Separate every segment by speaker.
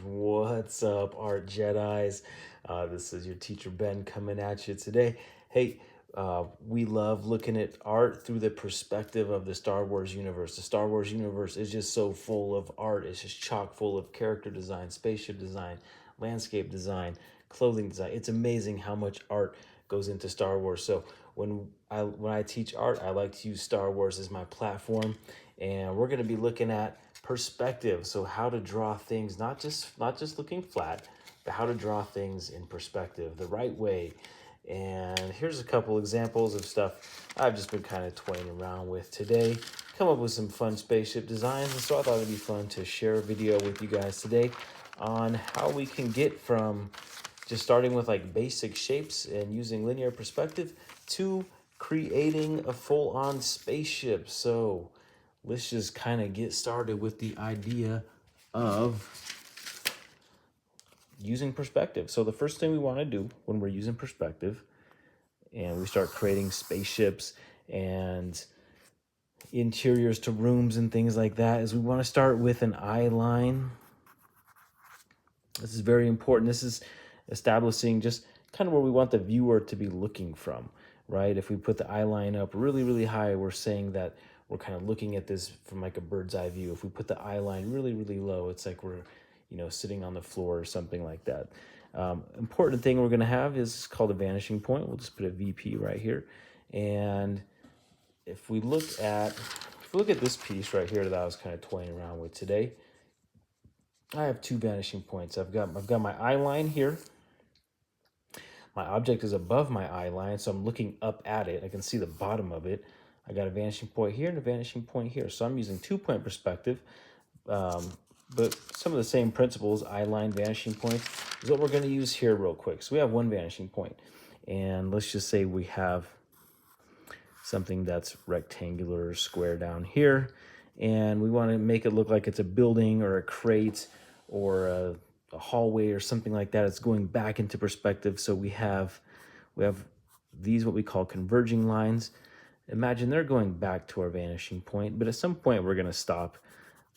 Speaker 1: What's up, Art Jedis? This is your teacher Ben coming at you today. Hey, we love looking at art through the perspective of the Star Wars universe. The Star Wars universe is just so full of art. It's just chock full of character design, spaceship design, landscape design, clothing design. It's amazing how much art goes into Star Wars. So when I teach art, I like to use Star Wars as my platform, and we're going to be looking at perspective. So how to draw things, not just looking flat, but how to draw things in perspective the right way. And here's a couple examples of stuff I've just been kind of toying around with today. Come up with some fun spaceship designs, and so I thought it'd be fun to share a video with you guys today on how we can get from just starting with like basic shapes and using linear perspective to creating a full-on spaceship. So let's just kind of get started with the idea of using perspective. So the first thing we want to do when we're using perspective and we start creating spaceships and interiors to rooms and things like that is we want to start with an eye line. This is very important. This is establishing just kind of where we want the viewer to be looking from, right? If we put the eye line up really, really high, we're saying that we're kind of looking at this from like a bird's eye view. If we put the eye line really, really low, it's like we're, sitting on the floor or something like that. Important thing we're going to have is called a vanishing point. We'll just put a VP right here. And if we look at this piece right here that I was kind of toying around with today, I have two vanishing points. I've got my eye line here. My object is above my eye line, so I'm looking up at it. I can see the bottom of it. I got a vanishing point here and a vanishing point here. So I'm using 2-point perspective, but some of the same principles, eye line, vanishing point, is what we're going to use here real quick. So we have one vanishing point, and let's just say we have something that's rectangular or square down here, and we want to make it look like it's a building or a crate or a hallway or something like that. It's going back into perspective. So we have these what we call converging lines. Imagine they're going back to our vanishing point, but at some point we're going to stop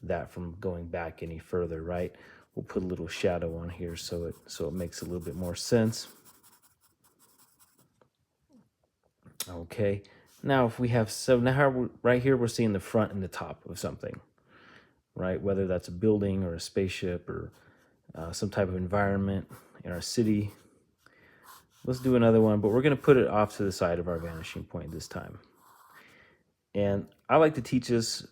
Speaker 1: that from going back any further, right? We'll put a little shadow on here so it makes a little bit more sense. Okay. Now if we have, so now right here we're seeing the front and the top of something, right? Whether that's a building or a spaceship or some type of environment in our city. Let's do another one, but we're going to put it off to the side of our vanishing point this time. And I like to teach this,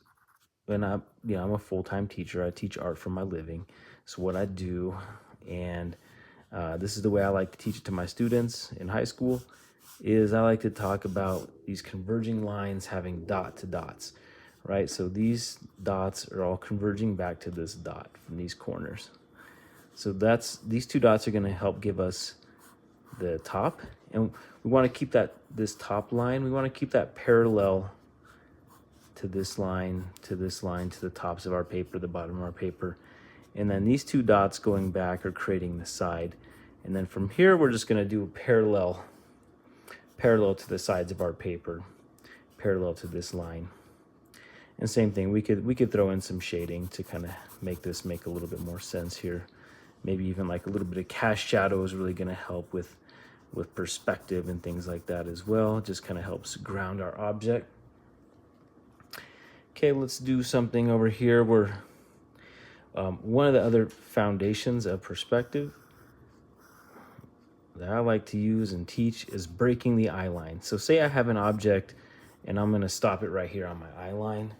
Speaker 1: and I'm a full-time teacher. I teach art for my living. So what I do, and this is the way I like to teach it to my students in high school, is I like to talk about these converging lines having dot to dots, right? So these dots are all converging back to this dot from these corners. So these two dots are going to help give us the top, and we want to keep this top line, we want to keep that parallel to this line, to this line, to the tops of our paper, the bottom of our paper. And then these two dots going back are creating the side. And then from here, we're just going to do parallel to the sides of our paper, parallel to this line. And same thing, we could throw in some shading to kind of make this make a little bit more sense here. Maybe even like a little bit of cast shadow is really going to help with perspective and things like that as well. It just kind of helps ground our object. Okay, let's do something over here where one of the other foundations of perspective that I like to use and teach is breaking the eye line. So say I have an object and I'm going to stop it right here on my eye line.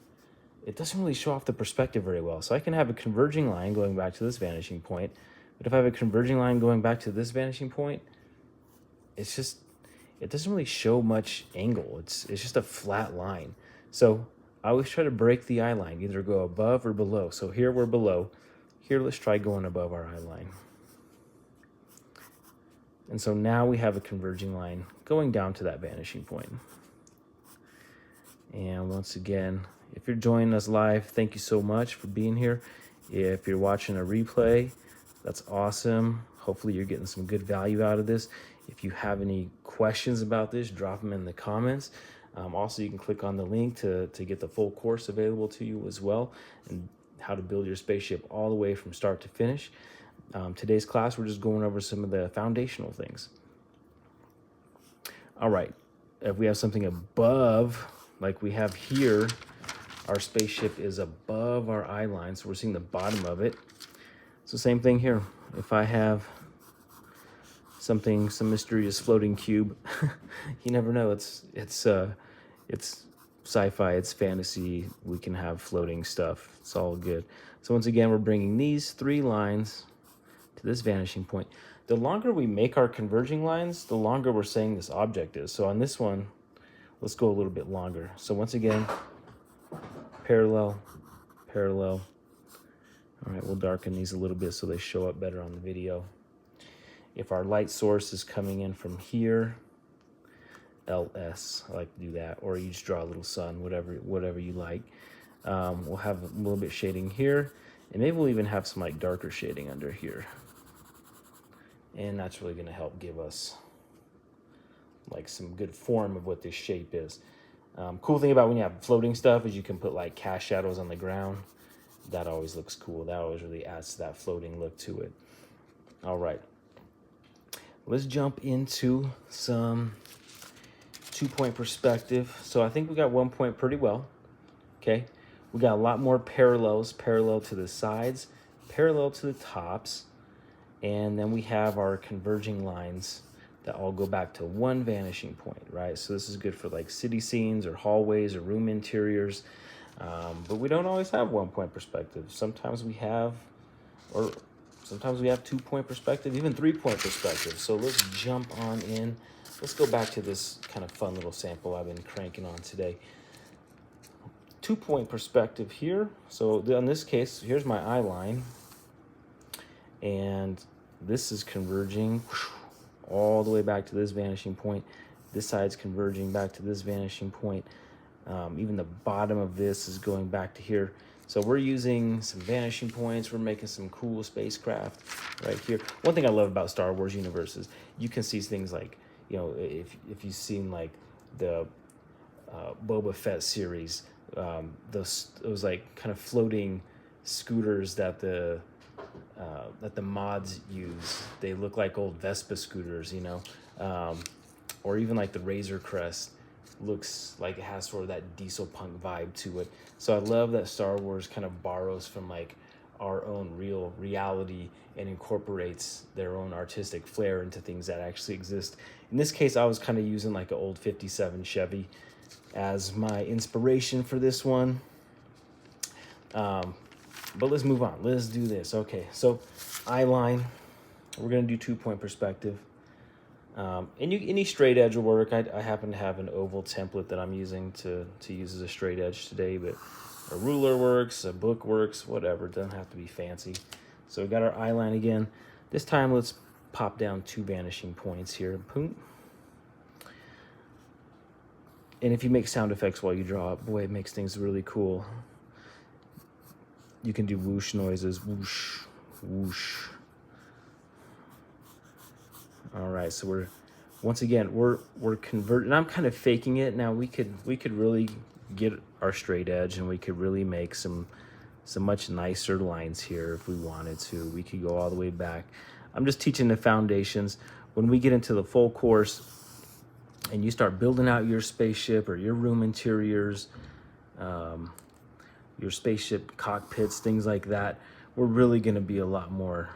Speaker 1: It doesn't really show off the perspective very well. So I can have a converging line going back to this vanishing point. But if I have a converging line going back to this vanishing point, it doesn't really show much angle. It's just a flat line. So I always try to break the eye line, either go above or below. So here we're below. Here, let's try going above our eye line. And so now we have a converging line going down to that vanishing point. And once again, if you're joining us live, thank you so much for being here. If you're watching a replay, that's awesome. Hopefully you're getting some good value out of this. If you have any questions about this, drop them in the comments. Also, you can click on the link to get the full course available to you as well. And how to build your spaceship all the way from start to finish. Today's class, we're just going over some of the foundational things. All right, if we have something above, like we have here, our spaceship is above our eye line, so we're seeing the bottom of it. It's the same thing here. If I have something, some mysterious floating cube, you never know. It's sci-fi, it's fantasy. We can have floating stuff. It's all good. So once again, we're bringing these 3 lines to this vanishing point. The longer we make our converging lines, the longer we're saying this object is. So on this one, let's go a little bit longer. So once again, parallel, parallel. All right, we'll darken these a little bit so they show up better on the video. If our light source is coming in from here, LS, I like to do that, or you just draw a little sun, whatever you like. We'll have a little bit shading here, and maybe we'll even have some like darker shading under here. And that's really gonna help give us like some good form of what this shape is. Cool thing about when you have floating stuff is you can put like cast shadows on the ground. That always looks cool. That always really adds to that floating look to it. All right, let's jump into some 2-point perspective. So I think we got 1 point pretty well. Okay, we got a lot more parallels, parallel to the sides, parallel to the tops, and then we have our converging lines that all go back to one vanishing point, right? So this is good for like city scenes or hallways or room interiors, but we don't always have 1 point perspective. Sometimes we have 2-point perspective, even 3-point perspective. So let's jump on in. Let's go back to this kind of fun little sample I've been cranking on today. 2-point perspective here. So in this case, here's my eye line, and this is converging all the way back to this vanishing point. This side's converging back to this vanishing point. Even the bottom of this is going back to here. So we're using some vanishing points. We're making some cool spacecraft right here. One thing I love about Star Wars universe is you can see things like, you know, if you've seen like the Boba Fett series, those like kind of floating scooters that the mods use. They look like old Vespa scooters, you know, or even like the Razor Crest looks like it has sort of that diesel punk vibe to it. So I love that Star Wars kind of borrows from like our own real reality and incorporates their own artistic flair into things that actually exist. In this case, I was kind of using like an old 57 Chevy as my inspiration for this one. But let's move on. Let's do this. Okay, so eye line, we're gonna do 2-point perspective. Any straight edge will work. I happen to have an oval template that I'm using to use as a straight edge today, but a ruler works, a book works, whatever. It doesn't have to be fancy. So we got our eye line again. This time let's pop down 2 vanishing points here. Boom. And if you make sound effects while you draw, boy, it makes things really cool. You can do whoosh noises, whoosh, whoosh. All right, so we're converting. I'm kind of faking it. Now we could really get our straight edge, and we could really make some much nicer lines here if we wanted to. We could go all the way back. I'm just teaching the foundations. When we get into the full course and you start building out your spaceship or your room interiors, your spaceship cockpits, things like that, we're really going to be a lot more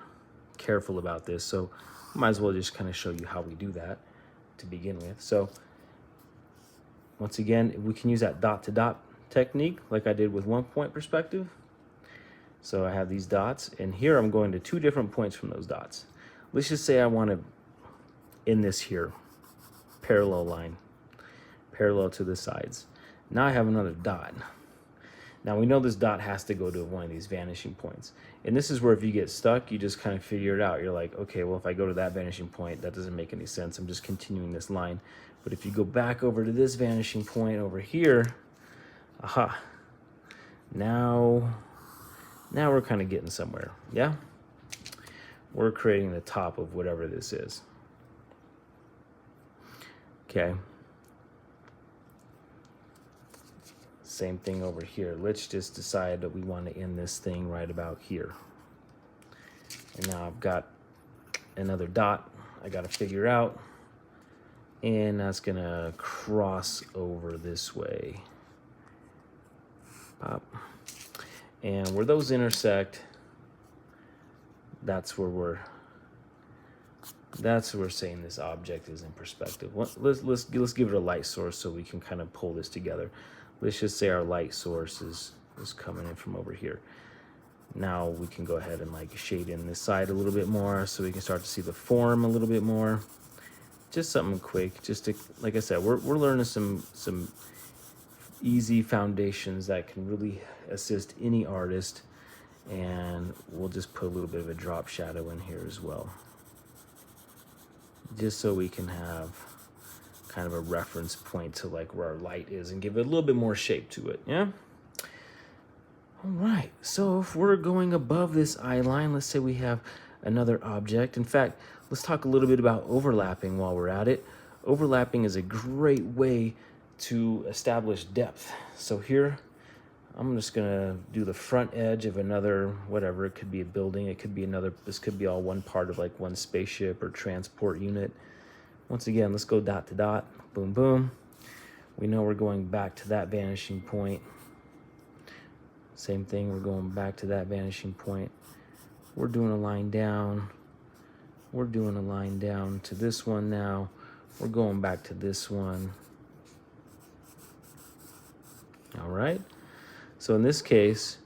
Speaker 1: careful about this. So might as well just kind of show you how we do that to begin with. So once again, we can use that dot to dot technique like I did with 1-point perspective. So I have these dots, and here I'm going to 2 different points from those dots. Let's just say I want to end this here, parallel line, parallel to the sides. Now I have another dot. Now we know this dot has to go to one of these vanishing points. And this is where if you get stuck, you just kind of figure it out. You're like, okay, well, if I go to that vanishing point, that doesn't make any sense. I'm just continuing this line. But if you go back over to this vanishing point over here, aha, now we're kind of getting somewhere, yeah? We're creating the top of whatever this is. Okay. Same thing over here. Let's just decide that we want to end this thing right about here. And now I've got another dot I got to figure out. And that's going to cross over this way. Pop. And where those intersect, that's where we're saying this object is in perspective. Let's give it a light source so we can kind of pull this together. Let's just say our light source is coming in from over here. Now we can go ahead and like shade in this side a little bit more so we can start to see the form a little bit more. Just something quick, just to, like I said, we're learning some easy foundations that can really assist any artist. And we'll just put a little bit of a drop shadow in here as well, just so we can have kind of a reference point to like where our light is and give it a little bit more shape to it. Yeah. All right, so if we're going above this eye line, let's say we have another object. In fact, let's talk a little bit about overlapping while we're at it. Overlapping is a great way to establish depth. So here, I'm just gonna do the front edge of another, whatever, it could be a building, it could be another, this could be all one part of like one spaceship or transport unit. Once again, let's go dot to dot, boom, boom. We know we're going back to that vanishing point. Same thing, we're going back to that vanishing point. We're doing a line down. We're doing a line down to this one now. We're going back to this one. All right. So in this case,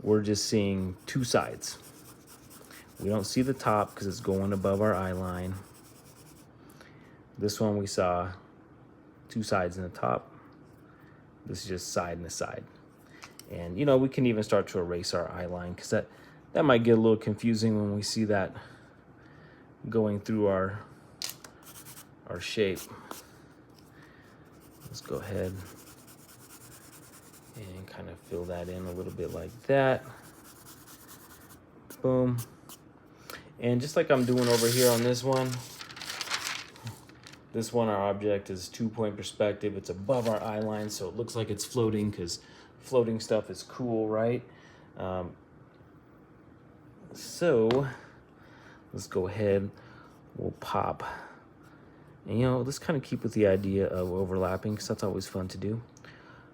Speaker 1: we're just seeing two sides. We don't see the top because it's going above our eye line. This one we saw two sides in the top. This is just side and a side. And, you know, we can even start to erase our eye line because that might get a little confusing when we see that going through our shape. Let's go ahead and kind of fill that in a little bit like that. Boom. And just like I'm doing over here on this one, our object is 2-point perspective. It's above our eye line, so it looks like it's floating because floating stuff is cool, right? So let's go ahead, we'll pop. And you know, let's kind of keep with the idea of overlapping because that's always fun to do.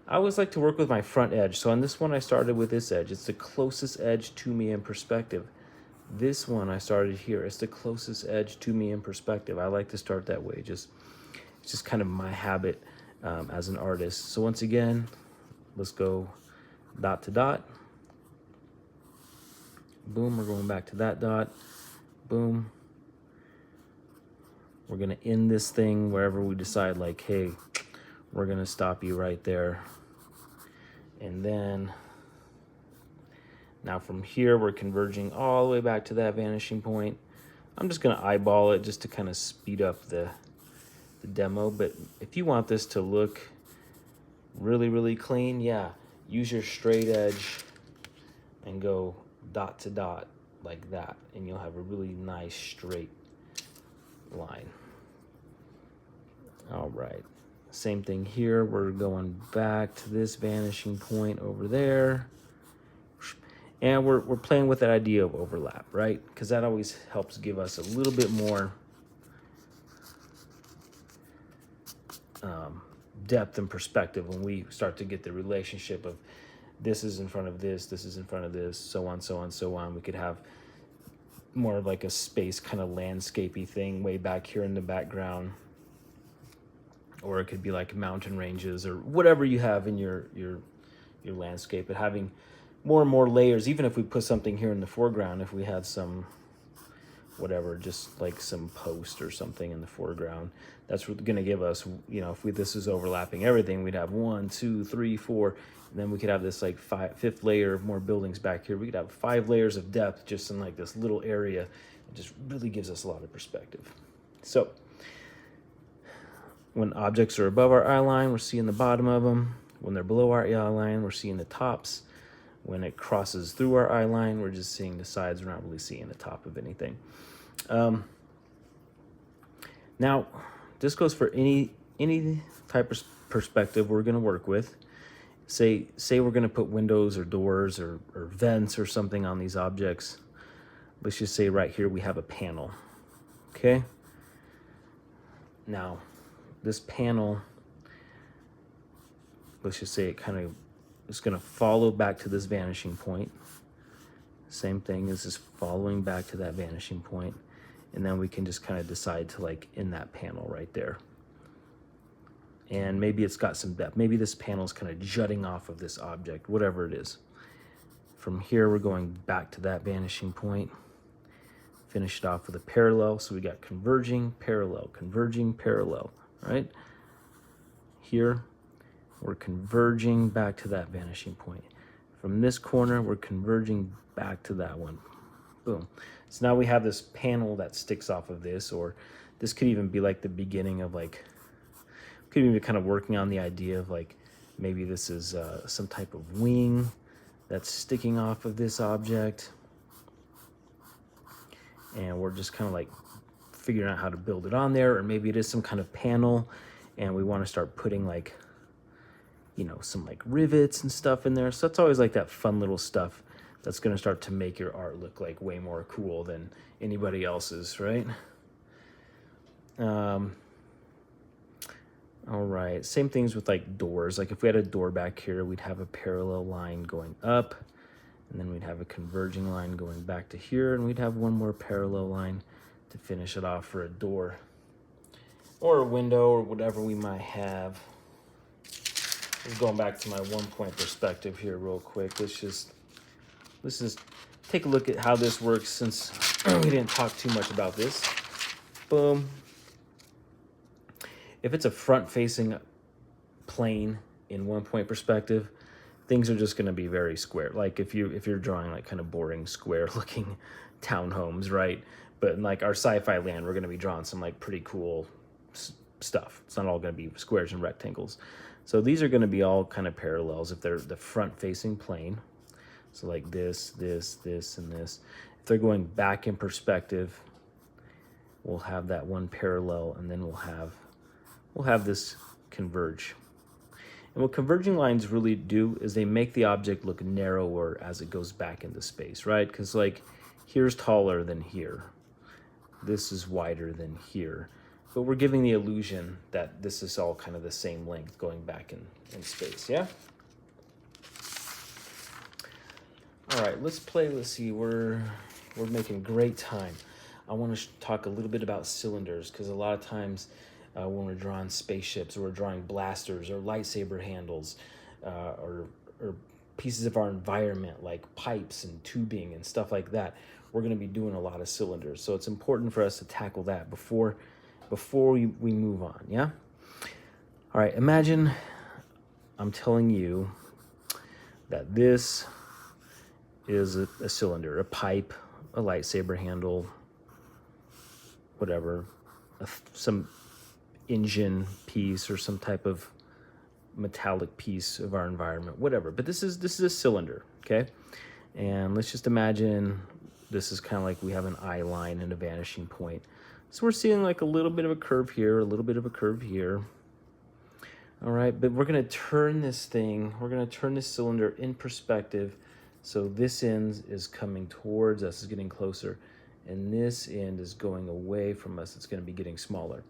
Speaker 1: I always like to work with my front edge. So on this one, I started with this edge. It's the closest edge to me in perspective. This one I started here. It's the closest edge to me in perspective. I like to start that way. It's just kind of my habit as an artist. So once again, let's go dot to dot. Boom, we're going back to that dot. Boom. We're gonna end this thing wherever we decide like, hey, we're gonna stop you right there. And then now from here, we're converging all the way back to that vanishing point. I'm just gonna eyeball it just to kind of speed up the demo. But if you want this to look really, really clean, yeah, use your straight edge and go dot to dot like that. And you'll have a really nice straight line. All right. Same thing here. We're going back to this vanishing point over there. And we're playing with that idea of overlap, right? Because that always helps give us a little bit more depth and perspective when we start to get the relationship of this is in front of this is in front of this, so on, so on, so on. We could have more of like a space kind of landscapey thing way back here in the background. Or it could be like mountain ranges or whatever you have in your landscape, but having more and more layers, even if we put something here in the foreground, if we had some, whatever, just like some post or something in the foreground, that's going to give us, you know, if this is overlapping everything, we'd have 1, 2, 3, 4, and then we could have this like fifth layer of more buildings back here. We could have 5 layers of depth just in like this little area. It just really gives us a lot of perspective. So when objects are above our eye line, we're seeing the bottom of them. When they're below our eye line, we're seeing the tops. When it crosses through our eye line, we're just seeing the sides. We're not really seeing the top of anything. Now, this goes for any type of perspective we're going to work with. say we're going to put windows or doors or vents or something on these objects. Let's just say right here we have a panel. Okay. Now, this panel, let's just say it kind of is going to follow back to this vanishing point. Same thing as just following back to that vanishing point. And then we can just kind of decide to like in that panel right there. And maybe it's got some depth. Maybe this panel is kind of jutting off of this object, whatever it is. From here, we're going back to that vanishing point. Finish it off with a parallel. So we got converging, parallel, right? Here, we're converging back to that vanishing point. From this corner, we're converging back to that one. Boom. So now we have this panel that sticks off of this, or this could even be like the beginning of like, could even be kind of working on the idea of like, maybe this is some type of wing that's sticking off of this object. And we're just kind of like figuring out how to build it on there, or maybe it is some kind of panel and we want to start putting like, you know, some like rivets and stuff in there. So that's always like that fun little stuff that's going to start to make your art look like way more cool than anybody else's, right? All right, same things with like doors. Like if we had a door back here, we'd have a parallel line going up, and then we'd have a converging line going back to here, and we'd have one more parallel line to finish it off for a door or a window or whatever we might have. Just going back to my 1-point perspective here real quick. Let's just take a look at how this works, since we didn't talk too much about this. Boom. If it's a front-facing plane in 1-point perspective, things are just going to be very square. Like if you're drawing like kind of boring square-looking townhomes, right? But in like our sci-fi land, we're going to be drawing some like pretty cool stuff. It's not all going to be squares and rectangles. So these are going to be all kind of parallels if they're the front-facing plane. So like this, and this. If they're going back in perspective, we'll have that one parallel, and then we'll have this converge. And what converging lines really do is they make the object look narrower as it goes back into space, right? Because like here's taller than here. This is wider than here. But we're giving the illusion that this is all kind of the same length going back in space, yeah? All right, let's see, we're making great time. I want to talk a little bit about cylinders, because a lot of times when we're drawing spaceships, or we're drawing blasters or lightsaber handles, or pieces of our environment like pipes and tubing and stuff like that, we're going to be doing a lot of cylinders. So it's important for us to tackle that before we move on, yeah? All right, imagine I'm telling you that this is a cylinder, a pipe, a lightsaber handle, whatever, some engine piece or some type of metallic piece of our environment, whatever. But this is a cylinder, okay? And let's just imagine this is kind of like we have an eye line and a vanishing point. So we're seeing like a little bit of a curve here, a little bit of a curve here. All right, but we're gonna turn this cylinder in perspective. So this end is coming towards us, is getting closer, and this end is going away from us. It's going to be getting smaller.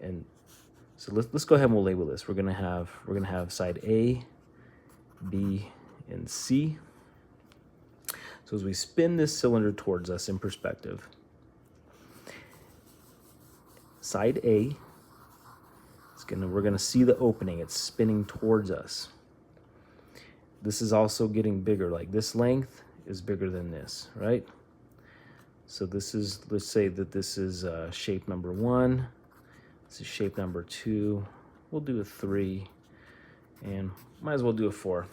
Speaker 1: And so let's go ahead and we'll label this. We're gonna have side A, B, and C. So as we spin this cylinder towards us in perspective, side A, we're gonna see the opening. It's spinning towards us. This is also getting bigger. Like this length is bigger than this, right? So this is, let's say that this is shape number 1. This is shape number 2. We'll do a 3, and might as well do a 4.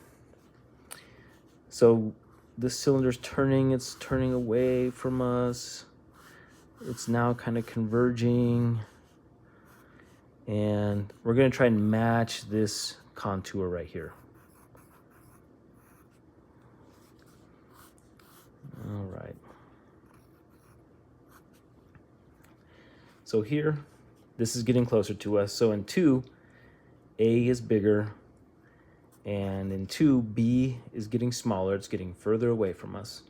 Speaker 1: So this cylinder's turning. It's turning away from us. It's now kind of converging. And we're going to try and match this contour right here. All right. So here, this is getting closer to us. So in 2, A is bigger And in 2, B is getting smaller. It's getting further away from us.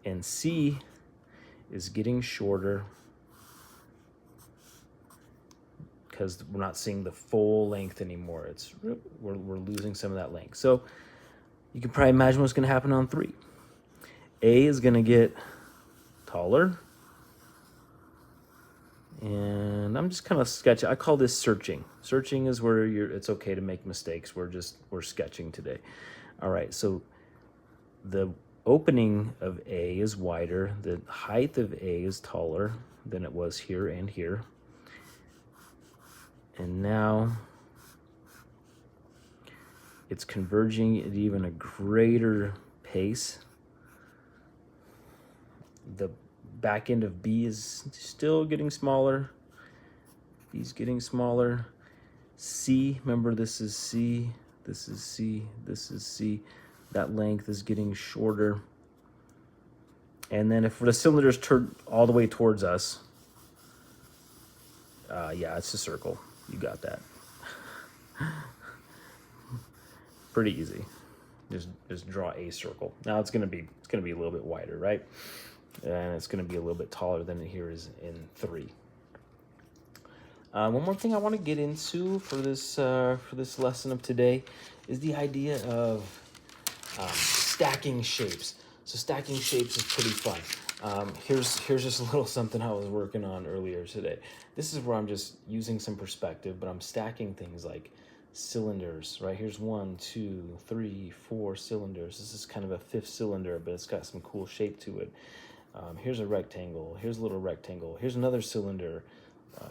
Speaker 1: And C is getting shorter because we're not seeing the full length anymore. We're losing some of that length. So you can probably imagine what's going to happen on 3. A is going to get taller. And I'm just kind of sketching. I call this searching. Searching is where it's okay to make mistakes. We're sketching today. All right, so the opening of A is wider. The height of A is taller than it was here and here. And now it's converging at even a greater pace. The back end of B is still getting smaller. B's getting smaller. C, remember this is C, this is C, this is C. That length is getting shorter. And then if the cylinders turn all the way towards us, yeah, it's a circle. You got that. Pretty easy. Just draw a circle. Now it's gonna be a little bit wider, right? And it's gonna be a little bit taller than it here is in 3. One more thing I want to get into for this lesson of today is the idea of stacking shapes. So stacking shapes is pretty fun. Here's just a little something I was working on earlier today. This is where I'm just using some perspective, but I'm stacking things like cylinders, right? Here's 1, 2, 3, 4 cylinders. This is kind of a 5th cylinder, but it's got some cool shape to it. Here's a rectangle. Here's a little rectangle. Here's another cylinder.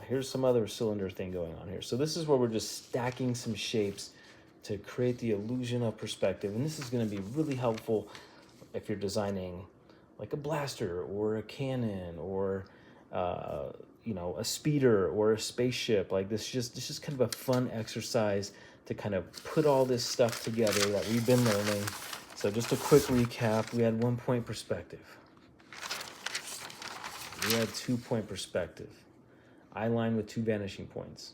Speaker 1: Here's some other cylinder thing going on here. So this is where we're just stacking some shapes to create the illusion of perspective. And this is going to be really helpful if you're designing like a blaster or a cannon or a speeder or a spaceship. Like this just kind of a fun exercise to kind of put all this stuff together that we've been learning. So just a quick recap. We had 1-point perspective. We had 2-point perspective. Eye line with 2 vanishing points.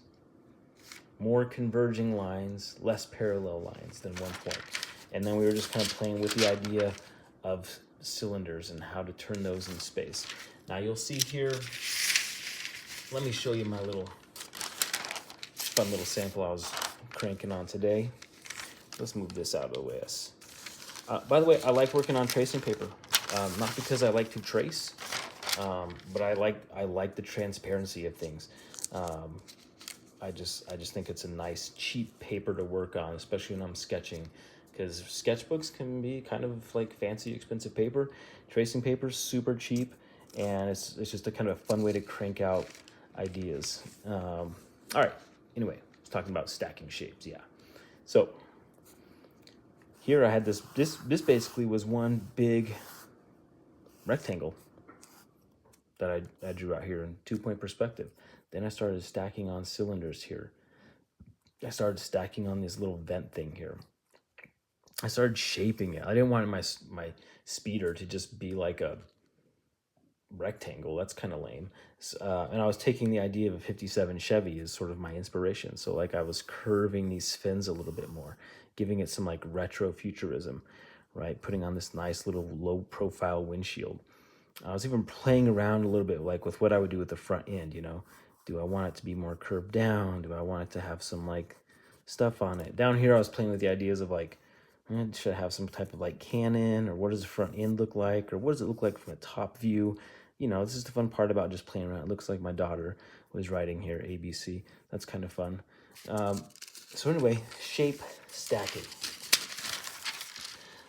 Speaker 1: More converging lines, less parallel lines than 1 point. And then we were just kind of playing with the idea of cylinders and how to turn those in space. Now you'll see here, let me show you my fun little sample I was cranking on today. Let's move this out of the way. By the way, I like working on tracing paper. Not because I like to trace, but I like the transparency of things. I just think it's a nice cheap paper to work on, especially when I'm sketching, because sketchbooks can be kind of like fancy, expensive paper. Tracing paper is super cheap, and it's just a kind of a fun way to crank out ideas. All right. Anyway, talking about stacking shapes. Yeah. So here I had this basically was one big rectangle that I drew out here in 2-point perspective. Then I started stacking on cylinders here. I started stacking on this little vent thing here. I started shaping it. I didn't want my speeder to just be like a rectangle. That's kind of lame. And I was taking the idea of a 57 Chevy as sort of my inspiration. So like I was curving these fins a little bit more, giving it some like retro futurism, right? Putting on this nice little low profile windshield. I was even playing around a little bit like with what I would do with the front end, Do I want it to be more curved down? Do I want it to have some like stuff on it? Down here I was playing with the ideas of like, should I have some type of like cannon, or what does the front end look like? Or what does it look like from a top view? This is the fun part about just playing around. It looks like my daughter was writing here, ABC. That's kind of fun. So anyway, shape stacking.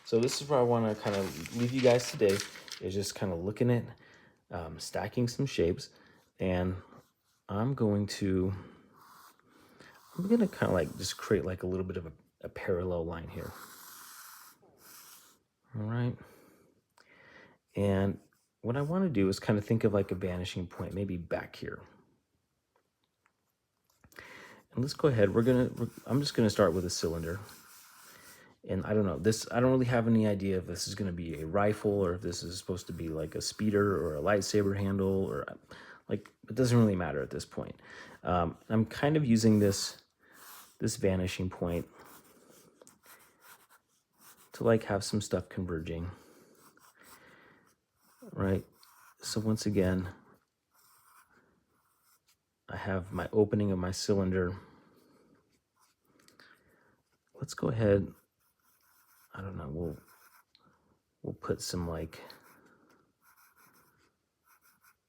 Speaker 1: So this is where I want to kind of leave you guys today, is just kind of looking at stacking some shapes. And I'm going to kind of like just create like a little bit of a parallel line here. All right. And what I want to do is kind of think of like a vanishing point, maybe back here. And let's go ahead. I'm just going to start with a cylinder. And I don't know, I don't really have any idea if this is going to be a rifle or if this is supposed to be like a speeder or a lightsaber handle, or like, it doesn't really matter at this point. I'm kind of using this vanishing point to like have some stuff converging, right? So once again, I have my opening of my cylinder. Let's go ahead, I don't know, we'll put some like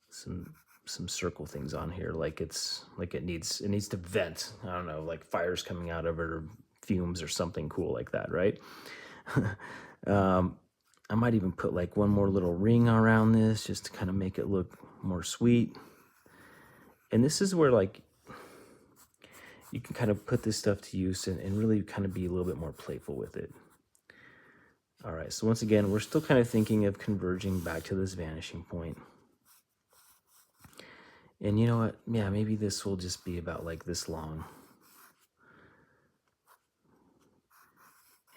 Speaker 1: some circle things on here, like it needs to vent. I don't know, like fire's coming out of it or fumes or something cool like that, right? I might even put like one more little ring around this just to kind of make it look more sweet. And this is where like you can kind of put this stuff to use and really kind of be a little bit more playful with it. All right, so once again, we're still kind of thinking of converging back to this vanishing point. And you know what? Yeah, maybe this will just be about like this long.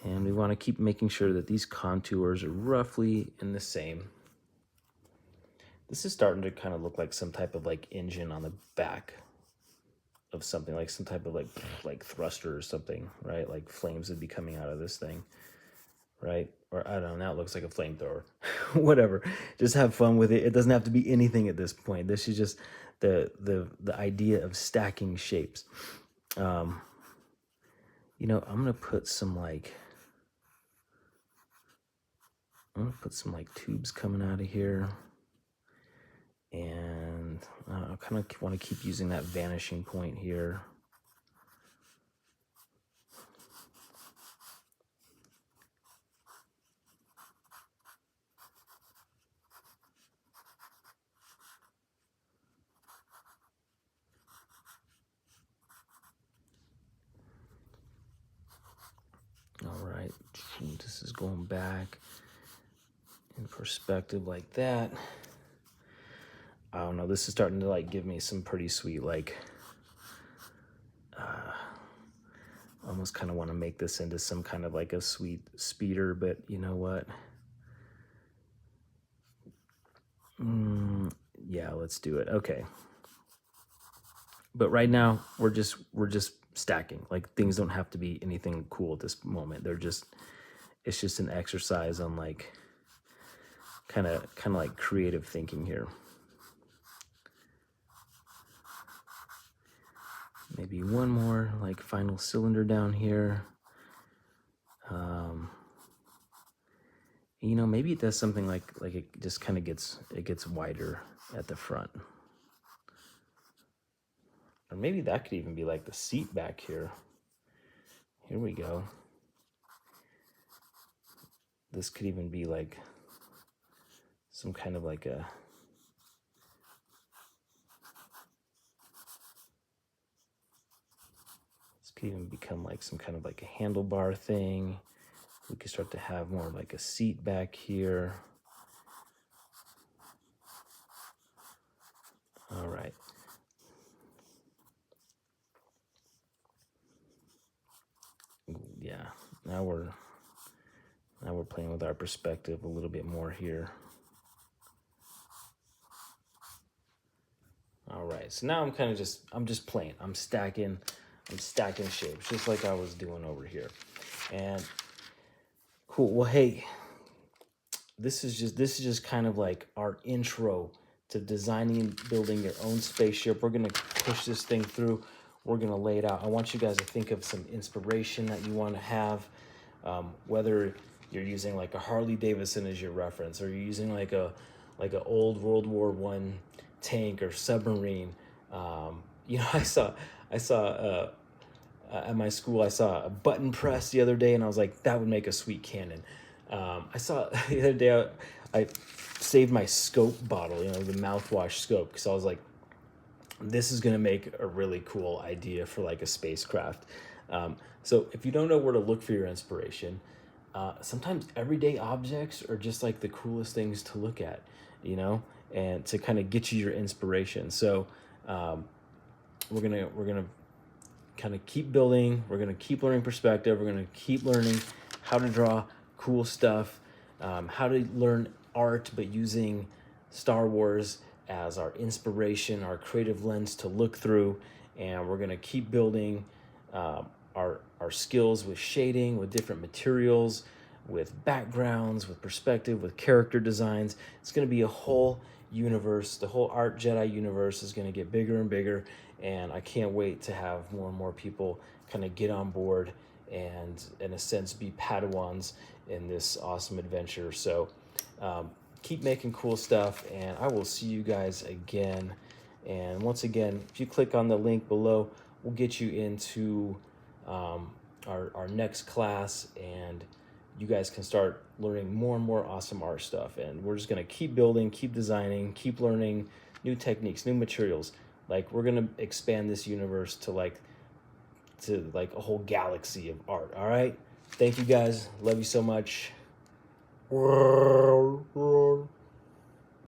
Speaker 1: And we want to keep making sure that these contours are roughly in the same. This is starting to kind of look like some type of like engine on the back of something, like some type of like thruster or something, right? Like flames would be coming out of this thing, right? Or I don't know, now it looks like a flamethrower. Whatever. Just have fun with it. It doesn't have to be anything at this point. This is just the idea of stacking shapes. You know, I'm gonna put some like tubes coming out of here. And I kind of want to keep using that vanishing point here. All right, this is going back in perspective like that. I don't know, this is starting to like give me some pretty sweet, like, almost kind of want to make this into some kind of like a sweet speeder, but you know what? Yeah, let's do it. Okay. But right now we're just stacking. Like things don't have to be anything cool at this moment. It's just an exercise on like kind of like creative thinking here. Maybe one more like final cylinder down here. You know, maybe it does something like it just kind of gets wider at the front. Or maybe that could even be like the seat back here. Here we go. This could even be like some kind of like a, this could even become like some kind of like a handlebar thing. We could start to have more like a seat back here. All right. Yeah, now we're playing with our perspective a little bit more here. All right, so now I'm just playing. I'm stacking shapes just like I was doing over here. And cool. Well, hey, this is just kind of like our intro to designing and building your own spaceship. We're gonna push this thing through. We're gonna lay it out. I want you guys to think of some inspiration that you want to have, whether you're using like a Harley Davidson as your reference, or you're using like a old World War I tank or submarine. You know, I saw at my school, I saw a button press the other day, and I was like, that would make a sweet cannon. I saw the other day, I saved my scope bottle, you know, the mouthwash scope, because I was like, this is going to make a really cool idea for like a spacecraft. So if you don't know where to look for your inspiration, sometimes everyday objects are just like the coolest things to look at, you know, and to kind of get you your inspiration. So we're gonna kind of keep building. We're gonna keep learning perspective. We're gonna keep learning how to draw cool stuff, how to learn art, but using Star Wars as our inspiration, our creative lens to look through. And we're gonna keep building our skills with shading, with different materials, with backgrounds, with perspective, with character designs. It's going to be a whole universe. The whole Art Jedi universe is going to get bigger and bigger, and I can't wait to have more and more people kind of get on board and, in a sense, be Padawans in this awesome adventure. So keep making cool stuff, and I will see you guys again. And once again, if you click on the link below, we'll get you into our next class, and you guys can start learning more and more awesome art stuff. And we're just going to keep building, keep designing, keep learning new techniques, new materials. Like, we're going to expand this universe to like a whole galaxy of art. All right. Thank you guys. Love you so much.